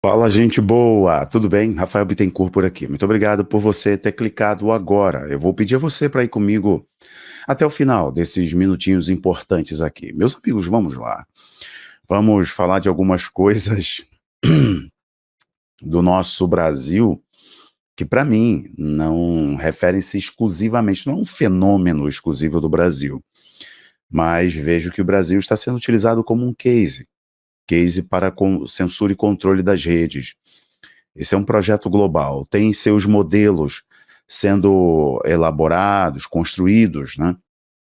Fala, gente boa! Tudo bem? Rafael Bittencourt por aqui. Muito obrigado por você ter clicado agora. Eu vou pedir a você para ir comigo até o final desses minutinhos importantes aqui. Meus amigos, vamos lá. Vamos falar de algumas coisas do nosso Brasil que, para mim, não referem-se exclusivamente, não é um fenômeno exclusivo do Brasil, mas vejo que o Brasil está sendo utilizado como um case para censura e controle das redes. Esse é um projeto global, tem seus modelos sendo elaborados, construídos, né,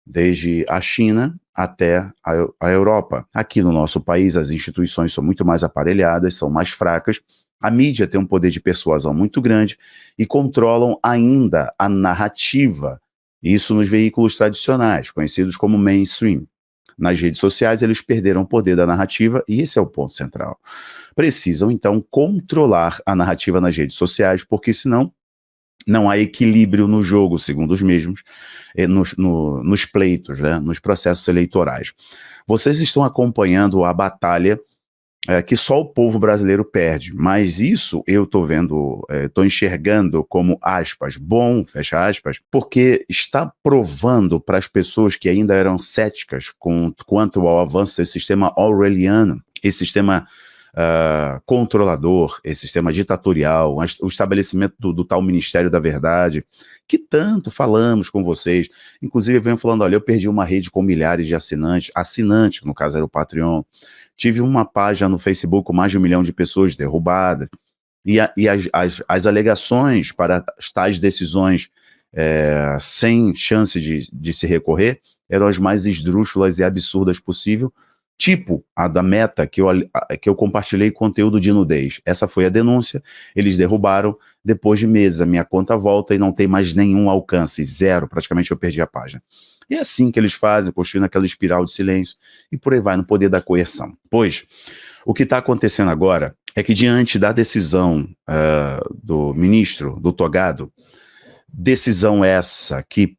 desde a China até a Europa. Aqui no nosso país, as instituições são muito mais aparelhadas, são mais fracas, a mídia tem um poder de persuasão muito grande e controlam ainda a narrativa, isso nos veículos tradicionais, conhecidos como mainstream. Nas redes sociais, eles perderam o poder da narrativa e esse é o ponto central. Precisam, então, controlar a narrativa nas redes sociais, porque senão não há equilíbrio no jogo, segundo os mesmos, nos pleitos, né, nos processos eleitorais. Vocês estão acompanhando a batalha que só o povo brasileiro perde, mas isso eu estou vendo, estou enxergando como aspas, bom, fecha aspas, porque está provando para as pessoas que ainda eram céticas quanto ao avanço desse sistema orwelliano, esse sistema controlador, esse sistema ditatorial, o estabelecimento do tal Ministério da Verdade, que tanto falamos com vocês, inclusive eu venho falando, olha, eu perdi uma rede com milhares de assinantes, no caso era o Patreon, tive uma página no Facebook com mais de 1 milhão de pessoas derrubadas, e as alegações para as tais decisões sem chance de se recorrer eram as mais esdrúxulas e absurdas possível, tipo a da Meta, que eu compartilhei conteúdo de nudez. Essa foi a denúncia, eles derrubaram, depois de meses a minha conta volta e não tem mais nenhum alcance, zero, praticamente eu perdi a página. E é assim que eles fazem, construindo aquela espiral de silêncio, e por aí vai, no poder da coerção. Pois, o que está acontecendo agora é que diante da decisão do ministro, do Togado, decisão essa que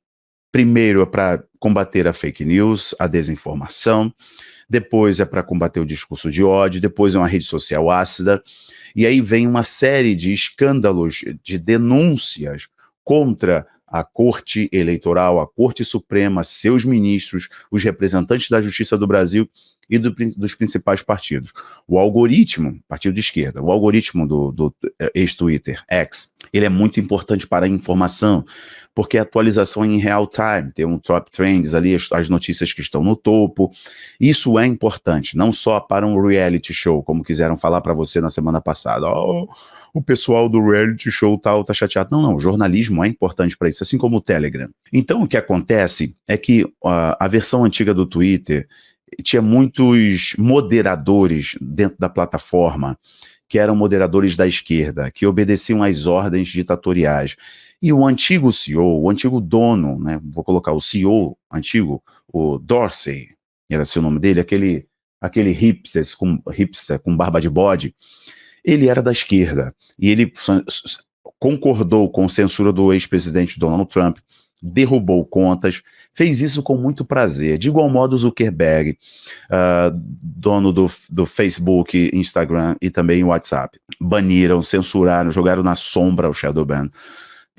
primeiro é para combater a fake news, a desinformação, depois é para combater o discurso de ódio, depois é uma rede social ácida, e aí vem uma série de escândalos, de denúncias contra a Corte Eleitoral, a Corte Suprema, seus ministros, os representantes da Justiça do Brasil e dos principais partidos. O algoritmo, partido de esquerda, o algoritmo do ex-Twitter, X, ele é muito importante para a informação, porque a atualização é em real time, tem um top trends ali, as notícias que estão no topo, isso é importante, não só para um reality show, como quiseram falar para você na semana passada, o pessoal do reality show tal tá chateado. Não, o jornalismo é importante para isso, assim como o Telegram. Então o que acontece é que a versão antiga do Twitter tinha muitos moderadores dentro da plataforma, que eram moderadores da esquerda, que obedeciam às ordens ditatoriais. E o antigo CEO, o antigo dono, né, vou colocar o CEO antigo, o Dorsey, era assim o nome dele, aquele hipster com barba de bode, ele era da esquerda, e ele concordou com a censura do ex-presidente Donald Trump, derrubou contas, fez isso com muito prazer. De igual modo, Zuckerberg, dono do Facebook, Instagram e também WhatsApp, baniram, censuraram, jogaram na sombra o shadow ban,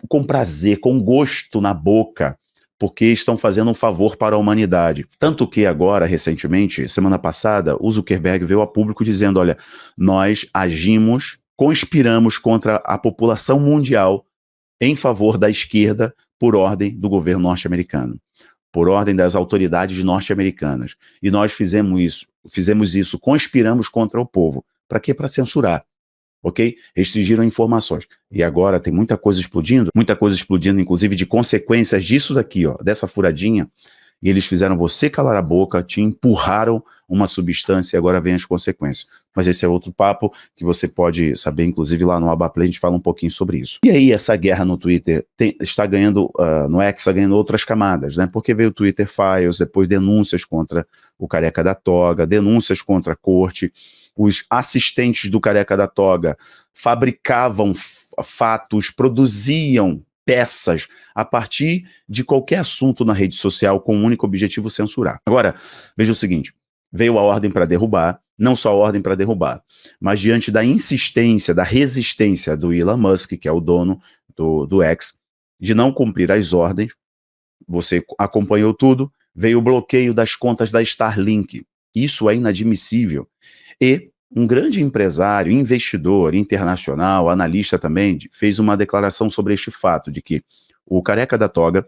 com prazer, com gosto na boca, porque estão fazendo um favor para a humanidade. Tanto que agora, recentemente, semana passada, o Zuckerberg veio a público dizendo, olha, nós agimos, conspiramos contra a população mundial em favor da esquerda por ordem do governo norte-americano, por ordem das autoridades norte-americanas. E nós fizemos isso, conspiramos contra o povo. Para quê? Para censurar. Ok? Restringiram informações. E agora tem muita coisa explodindo, inclusive de consequências disso daqui, ó, dessa furadinha, e eles fizeram você calar a boca, te empurraram uma substância e agora vem as consequências. Mas esse é outro papo que você pode saber, inclusive lá no Abaplay a gente fala um pouquinho sobre isso. E aí essa guerra no Twitter está ganhando, no X está ganhando outras camadas, né? Porque veio o Twitter Files, depois denúncias contra o Careca da Toga, denúncias contra a corte, os assistentes do Careca da Toga fabricavam fatos, produziam peças a partir de qualquer assunto na rede social com o único objetivo censurar. Agora, veja o seguinte, veio a ordem para derrubar, não só ordem para derrubar, mas diante da insistência, da resistência do Elon Musk, que é o dono do X, de não cumprir as ordens, você acompanhou tudo, veio o bloqueio das contas da Starlink. Isso é inadmissível. E um grande empresário, investidor internacional, analista também, fez uma declaração sobre este fato, de que o careca da toga,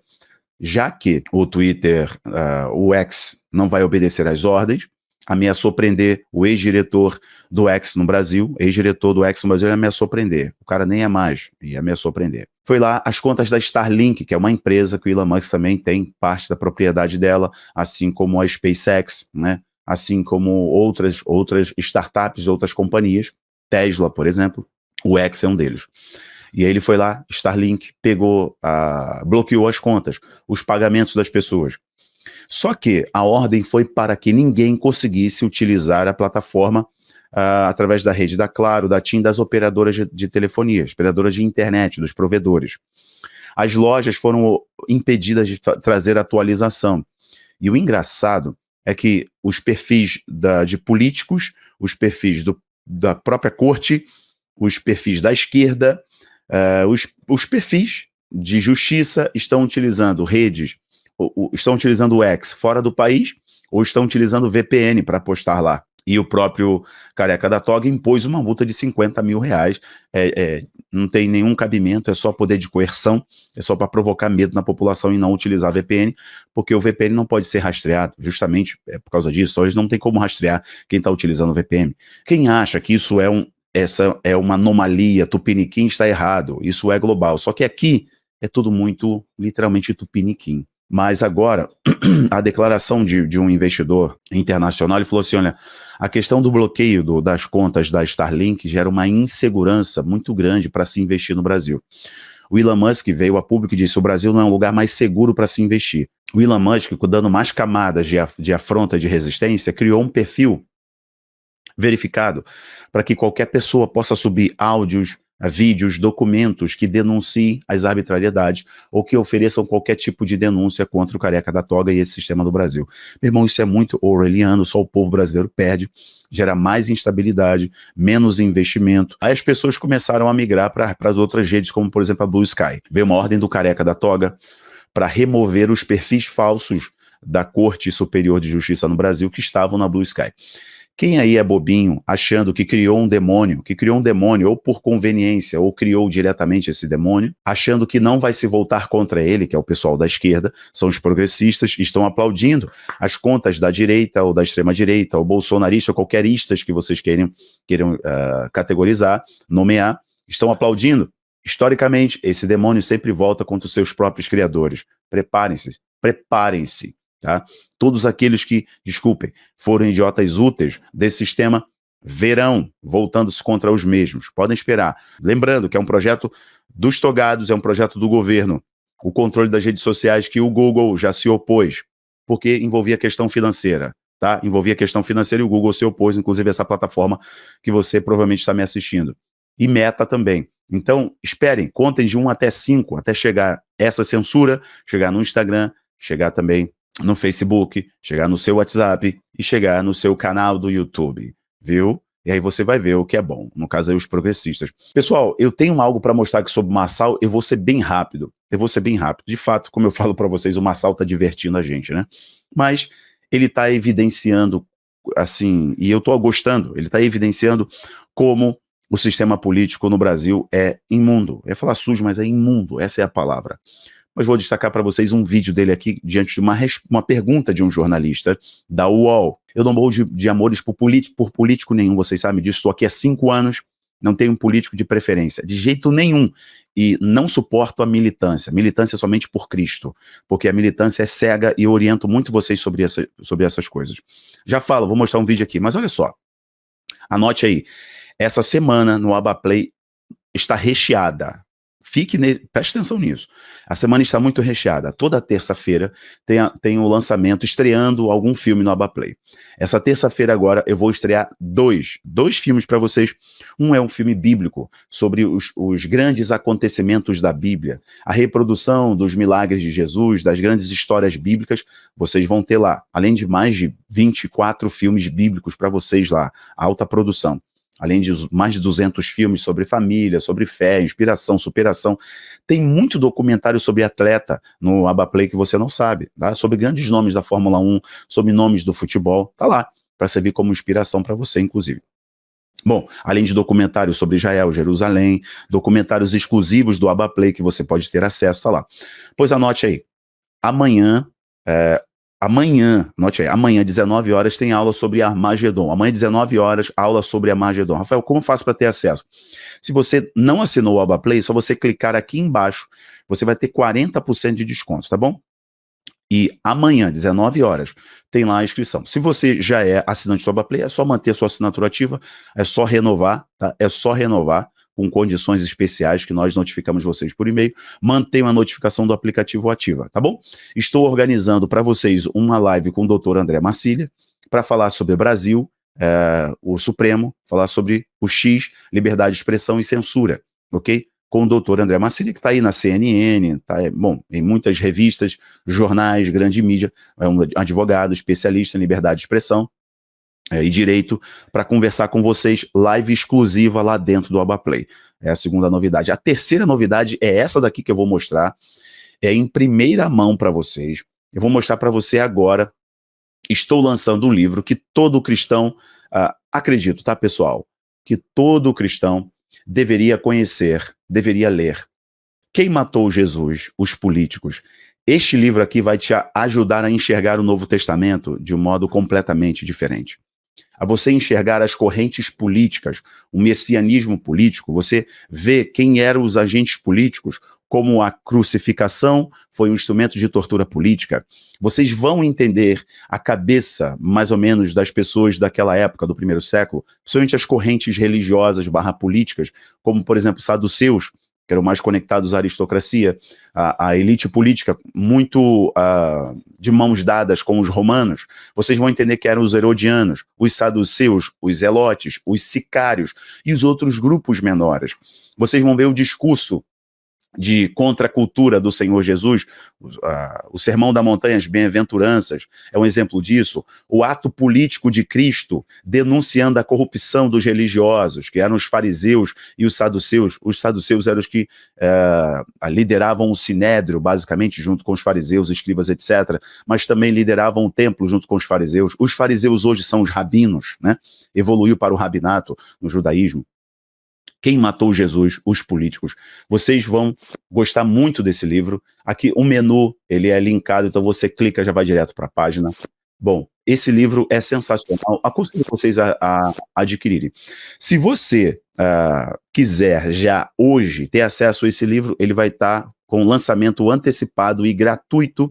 já que o Twitter, o X, não vai obedecer às ordens, ameaçou prender o ex-diretor do X no Brasil, ex-diretor do X no Brasil, ele ameaçou prender. O cara nem é mais, e ameaçou prender. Foi lá as contas da Starlink, que é uma empresa que o Elon Musk também tem parte da propriedade dela, assim como a SpaceX, né? Assim como outras startups, outras companhias, Tesla, por exemplo, o X é um deles. E aí ele foi lá, Starlink, pegou, bloqueou as contas, os pagamentos das pessoas. Só que a ordem foi para que ninguém conseguisse utilizar a plataforma através da rede da Claro, da TIM, das operadoras de telefonia, operadoras de internet, dos provedores. As lojas foram impedidas de trazer atualização. E o engraçado é que os perfis de políticos, os perfis da própria corte, os perfis da esquerda, os perfis de justiça estão utilizando redes, estão utilizando o X fora do país, ou estão utilizando VPN para postar lá. E o próprio careca da toga impôs uma multa de 50 mil reais, não tem nenhum cabimento, é só poder de coerção, é só para provocar medo na população e não utilizar VPN, porque o VPN não pode ser rastreado, justamente por causa disso, então eles não tem como rastrear quem está utilizando o VPN. Quem acha que isso essa é uma anomalia, tupiniquim, está errado, isso é global, só que aqui é tudo muito, literalmente, tupiniquim. Mas agora, a declaração de um investidor internacional, ele falou assim, olha, a questão do bloqueio das contas da Starlink gera uma insegurança muito grande para se investir no Brasil. O Elon Musk veio a público e disse, o Brasil não é um lugar mais seguro para se investir. O Elon Musk, dando mais camadas de afronta, de resistência, criou um perfil verificado para que qualquer pessoa possa subir áudios, vídeos, documentos que denunciem as arbitrariedades ou que ofereçam qualquer tipo de denúncia contra o careca da toga e esse sistema do Brasil. Meu irmão, isso é muito orwelliano, só o povo brasileiro perde, gera mais instabilidade, menos investimento. Aí as pessoas começaram a migrar para as outras redes, como por exemplo a Blue Sky. Veio uma ordem do careca da toga para remover os perfis falsos da Corte Superior de Justiça no Brasil que estavam na Blue Sky. Quem aí é bobinho, achando que criou um demônio, ou por conveniência, ou criou diretamente esse demônio, achando que não vai se voltar contra ele, que é o pessoal da esquerda, são os progressistas, estão aplaudindo as contas da direita, ou da extrema-direita, ou bolsonarista, ou qualquer istas que vocês queiram categorizar, nomear, estão aplaudindo. Historicamente, esse demônio sempre volta contra os seus próprios criadores. Preparem-se. Tá? Todos aqueles que, desculpem, foram idiotas úteis desse sistema, verão voltando-se contra os mesmos. Podem esperar. Lembrando que é um projeto dos togados, é um projeto do governo. O controle das redes sociais que o Google já se opôs, porque envolvia questão financeira. Tá? Envolvia questão financeira e o Google se opôs, inclusive essa plataforma que você provavelmente está me assistindo. E Meta também. Então, esperem, contem de 1 até 5, até chegar essa censura, chegar no Instagram, chegar também no Facebook, chegar no seu WhatsApp e chegar no seu canal do YouTube, viu? E aí você vai ver o que é bom, no caso aí os progressistas. Pessoal, eu tenho algo para mostrar aqui sobre o Marçal, eu vou ser bem rápido. De fato, como eu falo para vocês, o Marçal está divertindo a gente, né? Mas ele está evidenciando, assim, e eu estou gostando, ele está evidenciando como o sistema político no Brasil é imundo. Eu ia falar sujo, mas é imundo, essa é a palavra. Mas vou destacar para vocês um vídeo dele aqui diante de uma pergunta de um jornalista da UOL. Eu não morro de amores por político nenhum, vocês sabem disso, estou aqui há 5 anos, não tenho um político de preferência, de jeito nenhum, e não suporto a militância somente por Cristo, porque a militância é cega e eu oriento muito vocês sobre essas coisas. Já falo, vou mostrar um vídeo aqui, mas olha só, anote aí, essa semana no Abaplay está recheada, Preste atenção nisso. A semana está muito recheada. Toda terça-feira tem o lançamento, estreando algum filme no Abaplay. Essa terça-feira agora eu vou estrear dois filmes para vocês. Um é um filme bíblico sobre os grandes acontecimentos da Bíblia, a reprodução dos milagres de Jesus, das grandes histórias bíblicas. Vocês vão ter lá, além de mais de 24 filmes bíblicos para vocês lá, alta produção. Além de mais de 200 filmes sobre família, sobre fé, inspiração, superação. Tem muito documentário sobre atleta no Abaplay que você não sabe, tá? Sobre grandes nomes da Fórmula 1, sobre nomes do futebol, tá lá, para servir como inspiração para você, inclusive. Bom, além de documentários sobre Israel, Jerusalém, documentários exclusivos do Abaplay que você pode ter acesso, tá lá. Pois anote aí, amanhã, anote aí, amanhã, 19 horas, tem aula sobre Armagedon. Amanhã, 19 horas, aula sobre Armagedon. Rafael, como faço para ter acesso? Se você não assinou o Abaplay, é só você clicar aqui embaixo, você vai ter 40% de desconto, tá bom? E amanhã, 19 horas, tem lá a inscrição. Se você já é assinante do Abaplay, é só manter a sua assinatura ativa, é só renovar, tá? É só renovar com condições especiais que nós notificamos vocês por e-mail. Mantenha a notificação do aplicativo ativa, tá bom? Estou organizando para vocês uma live com o Dr. André Marcília para falar sobre o Brasil, o Supremo, falar sobre o X, liberdade de expressão e censura, ok? Com o doutor André Marcília, que está aí na CNN, em muitas revistas, jornais, grande mídia, é um advogado, especialista em liberdade de expressão e direito, para conversar com vocês, live exclusiva lá dentro do Abaplay. É a segunda novidade. A terceira novidade é essa daqui que eu vou mostrar, é em primeira mão para vocês. Eu vou mostrar para você agora. Estou lançando um livro que todo cristão, acredito, tá, pessoal? Que todo cristão deveria conhecer, deveria ler. Quem matou Jesus? Os políticos. Este livro aqui vai te ajudar a enxergar o Novo Testamento de um modo completamente diferente. A você enxergar as correntes políticas, o messianismo político, você vê quem eram os agentes políticos, como a crucificação foi um instrumento de tortura política. Vocês vão entender a cabeça, mais ou menos, das pessoas daquela época, do primeiro século, principalmente as correntes religiosas / políticas, como, por exemplo, saduceus, que eram mais conectados à aristocracia, a elite política, muito de mãos dadas com os romanos. Vocês vão entender que eram os herodianos, os saduceus, os zelotes, os sicários e os outros grupos menores. Vocês vão ver o discurso de contracultura do Senhor Jesus, o Sermão da Montanha, as Bem-aventuranças, é um exemplo disso. O ato político de Cristo denunciando a corrupção dos religiosos, que eram os fariseus e os saduceus. Os saduceus eram os que lideravam o sinédrio, basicamente, junto com os fariseus, escribas, etc., mas também lideravam o templo junto com os fariseus. Os fariseus hoje são os rabinos, né? Evoluiu para o rabinato no judaísmo. Quem matou Jesus? Os políticos. Vocês vão gostar muito desse livro. Aqui o menu, ele é linkado, então você clica, já vai direto para a página. Bom, esse livro é sensacional. Aconselho vocês a adquirirem. Se você quiser já hoje ter acesso a esse livro, ele vai estar com lançamento antecipado e gratuito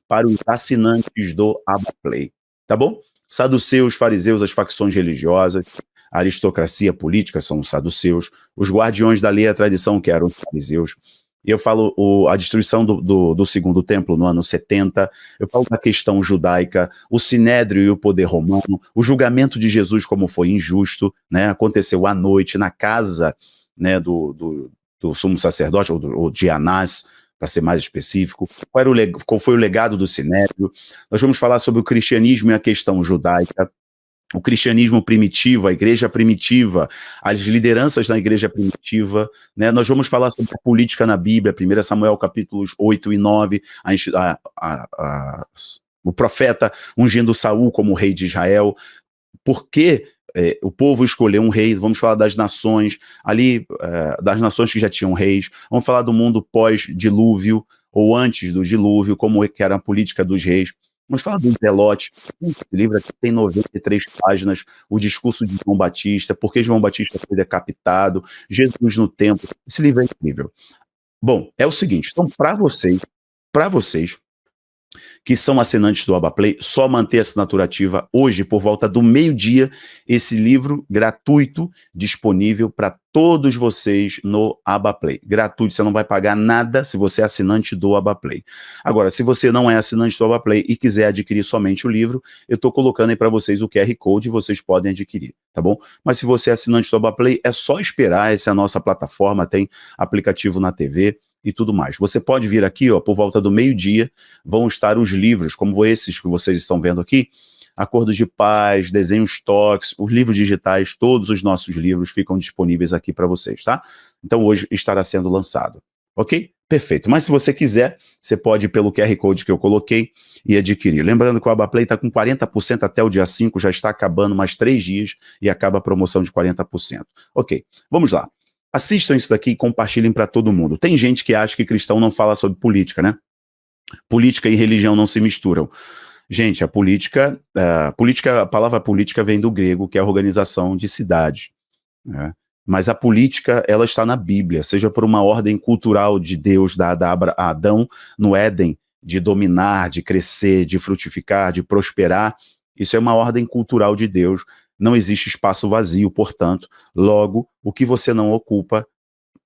para os assinantes do Abaplay. Tá bom? Saduceus, fariseus, as facções religiosas, a aristocracia política são os saduceus, os guardiões da lei e a tradição, que eram os fariseus. E eu falo a destruição do segundo templo no ano 70, eu falo da questão judaica, o sinédrio e o poder romano, o julgamento de Jesus como foi injusto, né? Aconteceu à noite na casa, né, do sumo sacerdote, ou de Anás, para ser mais específico, qual foi o legado do sinédrio. Nós vamos falar sobre o cristianismo e a questão judaica, o cristianismo primitivo, a igreja primitiva, as lideranças na igreja primitiva, né? Nós vamos falar sobre a política na Bíblia, 1 Samuel capítulos 8 e 9, o profeta ungindo Saul como rei de Israel. Por que o povo escolheu um rei? Vamos falar das nações, das nações que já tinham reis. Vamos falar do mundo pós-dilúvio, ou antes do dilúvio, como que era a política dos reis. Vamos falar do Zelote. Esse livro aqui tem 93 páginas, o discurso de João Batista, por que João Batista foi decapitado, Jesus no templo. Esse livro é incrível. Bom, é o seguinte, então para vocês que são assinantes do AbaPlay, só manter a assinatura ativa hoje, por volta do meio-dia, esse livro gratuito disponível para todos vocês no AbaPlay. Gratuito, você não vai pagar nada se você é assinante do AbaPlay. Agora, se você não é assinante do AbaPlay e quiser adquirir somente o livro, eu estou colocando aí para vocês o QR Code e vocês podem adquirir, tá bom? Mas se você é assinante do AbaPlay, é só esperar, essa é a nossa plataforma, tem aplicativo na TV, e tudo mais. Você pode vir aqui, ó, por volta do meio-dia, vão estar os livros, como esses que vocês estão vendo aqui, Acordos de Paz, Desenhos Toques, os livros digitais, todos os nossos livros ficam disponíveis aqui para vocês, tá? Então hoje estará sendo lançado, ok? Perfeito, mas se você quiser, você pode ir pelo QR Code que eu coloquei e adquirir. Lembrando que o AbaPlay está com 40% até o dia 5, já está acabando mais 3 dias e acaba a promoção de 40%. Ok, vamos lá. Assistam isso daqui e compartilhem para todo mundo. Tem gente que acha que cristão não fala sobre política, né? Política e religião não se misturam. Gente, a palavra política vem do grego, que é a organização de cidades, né? Mas a política, ela está na Bíblia, seja por uma ordem cultural de Deus dada a Adão no Éden, de dominar, de crescer, de frutificar, de prosperar. Isso é uma ordem cultural de Deus. Não existe espaço vazio, portanto, logo, o que você não ocupa,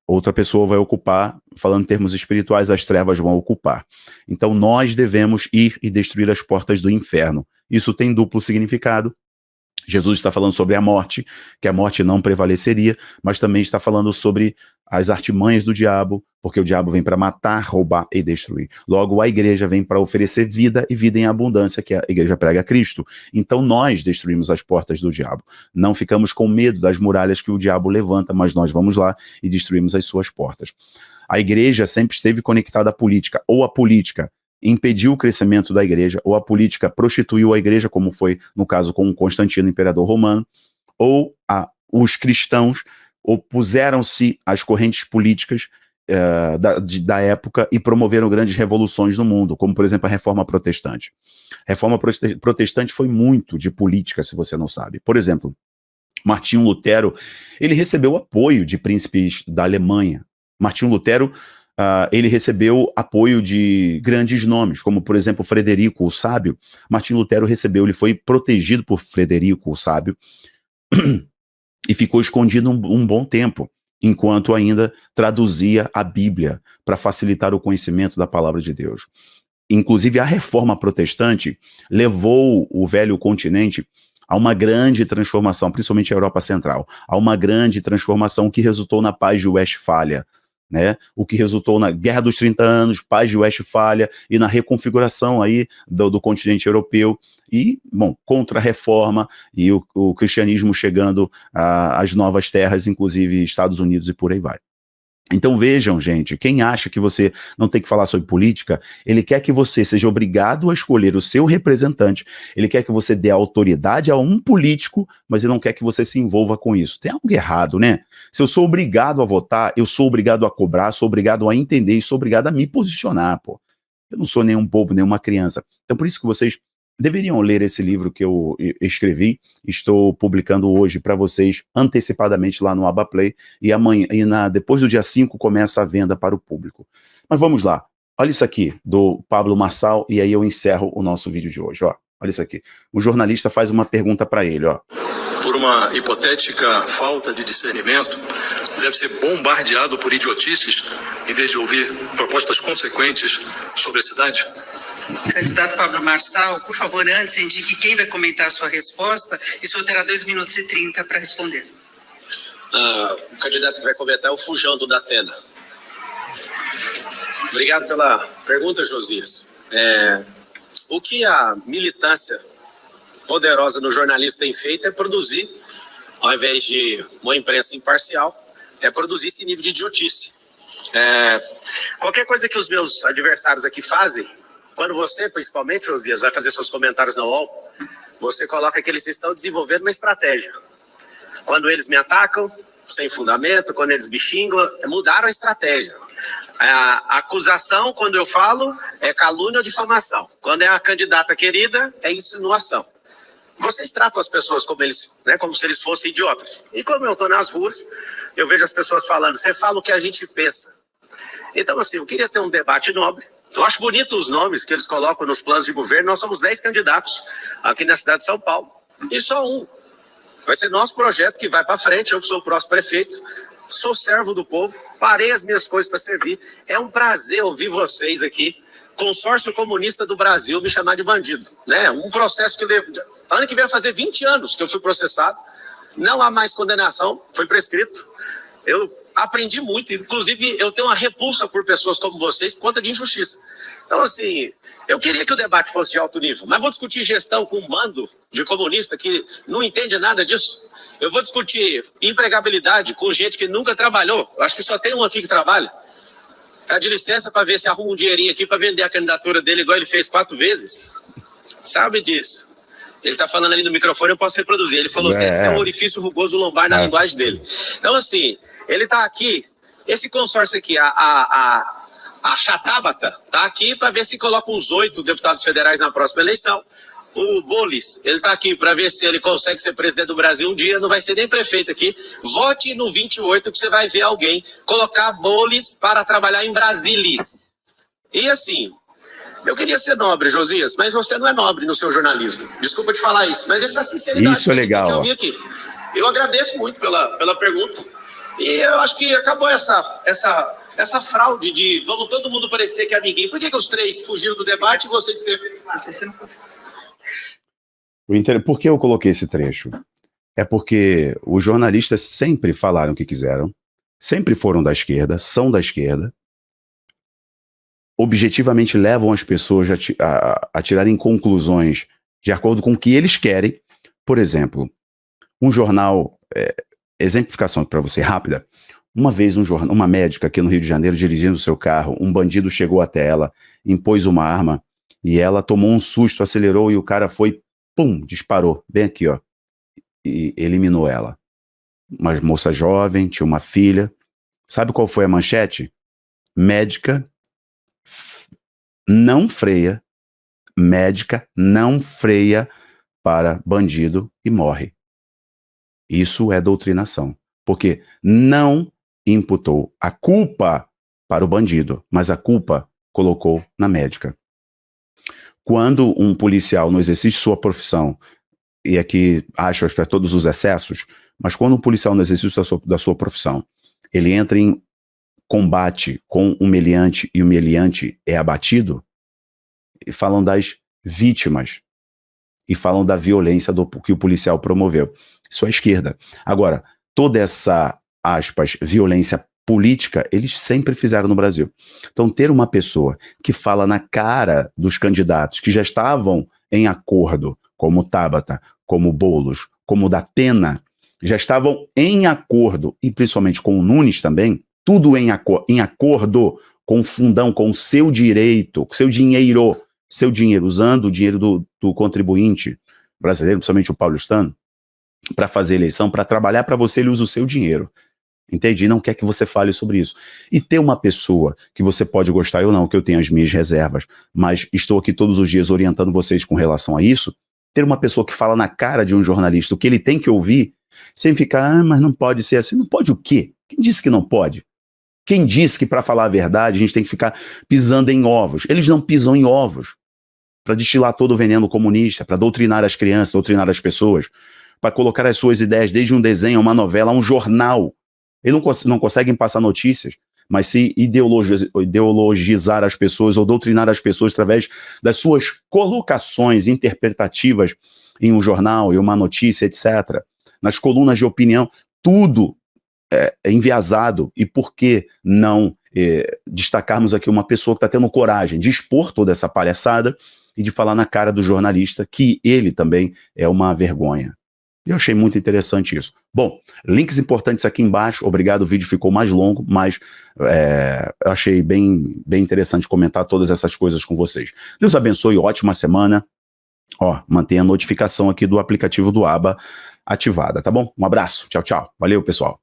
outra pessoa vai ocupar, falando em termos espirituais, as trevas vão ocupar. Então nós devemos ir e destruir as portas do inferno. Isso tem duplo significado. Jesus está falando sobre a morte, que a morte não prevaleceria, mas também está falando sobre as artimanhas do diabo, porque o diabo vem para matar, roubar e destruir. Logo, a igreja vem para oferecer vida e vida em abundância, que a igreja prega Cristo. Então nós destruímos as portas do diabo. Não ficamos com medo das muralhas que o diabo levanta, mas nós vamos lá e destruímos as suas portas. A igreja sempre esteve conectada à política, ou a política impediu o crescimento da igreja, ou a política prostituiu a igreja, como foi no caso com Constantino, imperador romano, ou os cristãos opuseram-se às correntes políticas da época e promoveram grandes revoluções no mundo, como por exemplo a Reforma Protestante. A Reforma Protestante foi muito de política, se você não sabe. Por exemplo, Martinho Lutero, ele recebeu apoio de príncipes da Alemanha. Martinho Lutero, ele recebeu apoio de grandes nomes, como por exemplo Frederico o Sábio. Martinho Lutero recebeu, ele foi protegido por Frederico o Sábio e ficou escondido um bom tempo, enquanto ainda traduzia a Bíblia para facilitar o conhecimento da palavra de Deus. Inclusive a Reforma Protestante levou o velho continente a uma grande transformação, principalmente a Europa Central, a uma grande transformação que resultou na Paz de Westfália, né? O que resultou na Guerra dos 30 Anos, Paz de Westfália e na reconfiguração aí do continente europeu e, bom, contra-reforma e o cristianismo chegando às novas terras, inclusive Estados Unidos e por aí vai. Então vejam, gente, quem acha que você não tem que falar sobre política, ele quer que você seja obrigado a escolher o seu representante, ele quer que você dê autoridade a um político, mas ele não quer que você se envolva com isso. Tem algo errado, né? Se eu sou obrigado a votar, eu sou obrigado a cobrar, sou obrigado a entender e sou obrigado a me posicionar, pô. Eu não sou nenhum bobo, nenhuma criança. Então por isso que vocês deveriam ler esse livro que eu escrevi, estou publicando hoje para vocês antecipadamente lá no AbaPlay e amanhã, depois do dia 5 começa a venda para o público. Mas vamos lá, olha isso aqui do Pablo Marçal e aí eu encerro o nosso vídeo de hoje, ó. Olha isso aqui, o jornalista faz uma pergunta para ele, ó. Por uma hipotética falta de discernimento, deve ser bombardeado por idiotices em vez de ouvir propostas consequentes sobre a cidade? Candidato Pablo Marçal, por favor, antes indique quem vai comentar a sua resposta e o senhor terá 2 minutos e 30 para responder. O candidato que vai comentar é o Fujão do Datena. Obrigado pela pergunta, Josias. O que a militância poderosa no jornalismo tem feito é produzir, ao invés de uma imprensa imparcial, é produzir esse nível de idiotice. Qualquer coisa que os meus adversários aqui fazem, quando você, principalmente, Josias, vai fazer seus comentários na UOL, você coloca que eles estão desenvolvendo uma estratégia. Quando eles me atacam, sem fundamento, quando eles me xingam, mudaram a estratégia. A acusação, quando eu falo, é calúnia ou difamação. Quando é a candidata querida, é insinuação. Vocês tratam as pessoas como se eles fossem idiotas. E como eu estou nas ruas, eu vejo as pessoas falando, você fala o que a gente pensa. Então, assim, eu queria ter um debate nobre, Eu acho bonito os nomes que eles colocam nos planos de governo. Nós somos 10 candidatos aqui na cidade de São Paulo. E só um. Vai ser nosso projeto que vai para frente. Eu que sou o próximo prefeito. Sou servo do povo. Parei as minhas coisas para servir. É um prazer ouvir vocês aqui. Consórcio Comunista do Brasil me chamar de bandido. Né? Um processo que... Ano que vem vai fazer 20 anos que eu fui processado. Não há mais condenação. Foi prescrito. Eu aprendi muito, inclusive eu tenho uma repulsa por pessoas como vocês por conta de injustiça. Então, assim, eu queria que o debate fosse de alto nível, mas vou discutir gestão com um bando de comunista que não entende nada disso. Eu vou discutir empregabilidade com gente que nunca trabalhou. Eu acho que só tem um aqui que trabalha. Tá de licença para ver se arruma um dinheirinho aqui para vender a candidatura dele igual ele fez 4 vezes. Sabe disso. Ele está falando ali no microfone, eu posso reproduzir. Ele falou assim, esse é um orifício rugoso lombar na linguagem dele. Então, assim, ele está aqui, esse consórcio aqui, a Chatábata, está aqui para ver se coloca uns 8 deputados federais na próxima eleição. O Bolis, ele está aqui para ver se ele consegue ser presidente do Brasil um dia, não vai ser nem prefeito aqui. Vote no 28 que você vai ver alguém colocar Bolis para trabalhar em Brasília. E assim... Eu queria ser nobre, Josias, mas você não é nobre no seu jornalismo. Desculpa te falar isso, mas essa sinceridade isso é legal, que eu vi aqui. Eu agradeço muito pela pergunta. E eu acho que acabou essa fraude de vamos todo mundo parecer que é amiguinho. Por que os 3 fugiram do debate e você escreveu? Por que eu coloquei esse trecho? É porque os jornalistas sempre falaram o que quiseram, sempre foram da esquerda, são da esquerda, objetivamente levam as pessoas a tirarem conclusões de acordo com o que eles querem. Por exemplo, um jornal, exemplificação para você rápida, uma vez uma médica aqui no Rio de Janeiro dirigindo o seu carro, um bandido chegou até ela, impôs uma arma e ela tomou um susto, acelerou e o cara foi, pum, disparou, bem aqui, ó, e eliminou ela. Uma moça jovem, tinha uma filha. Sabe qual foi a manchete? Médica não freia para bandido e morre. Isso é doutrinação, porque não imputou a culpa para o bandido, mas a culpa colocou na médica. Quando um policial não exerce sua profissão, e aqui aspas para todos os excessos, mas quando um policial no exercício da sua profissão, ele entra em combate com um meliante e o meliante é abatido, e falam das vítimas e falam da violência que o policial promoveu. Isso é a esquerda. Agora, toda essa, aspas, violência política, eles sempre fizeram no Brasil. Então, ter uma pessoa que fala na cara dos candidatos que já estavam em acordo, como Tabata, como Boulos, como Datena, já estavam em acordo, e principalmente com o Nunes também, tudo em acordo com o fundão, com o seu direito, com o seu dinheiro, usando o dinheiro do contribuinte brasileiro, principalmente o paulistano, para fazer eleição, para trabalhar para você, ele usa o seu dinheiro. Entende? E não quer que você fale sobre isso. E ter uma pessoa que você pode gostar, eu não, que eu tenho as minhas reservas, mas estou aqui todos os dias orientando vocês com relação a isso, ter uma pessoa que fala na cara de um jornalista o que ele tem que ouvir, sem ficar, mas não pode ser assim. Não pode o quê? Quem disse que não pode? Quem disse que para falar a verdade a gente tem que ficar pisando em ovos? Eles não pisam em ovos para destilar todo o veneno comunista, para doutrinar as crianças, doutrinar as pessoas, para colocar as suas ideias desde um desenho, uma novela, a um jornal. Eles não conseguem passar notícias, mas se ideologizar as pessoas ou doutrinar as pessoas através das suas colocações interpretativas em um jornal, em uma notícia, etc. Nas colunas de opinião, tudo é enviesado. E por que não destacarmos aqui uma pessoa que está tendo coragem de expor toda essa palhaçada e de falar na cara do jornalista que ele também é uma vergonha? Eu achei muito interessante isso. Bom, links importantes aqui embaixo. Obrigado, o vídeo ficou mais longo, mas eu achei bem interessante comentar todas essas coisas com vocês. Deus abençoe, ótima semana. Ó, mantenha a notificação aqui do aplicativo do Aba ativada, tá bom? Um abraço, tchau, tchau. Valeu, pessoal.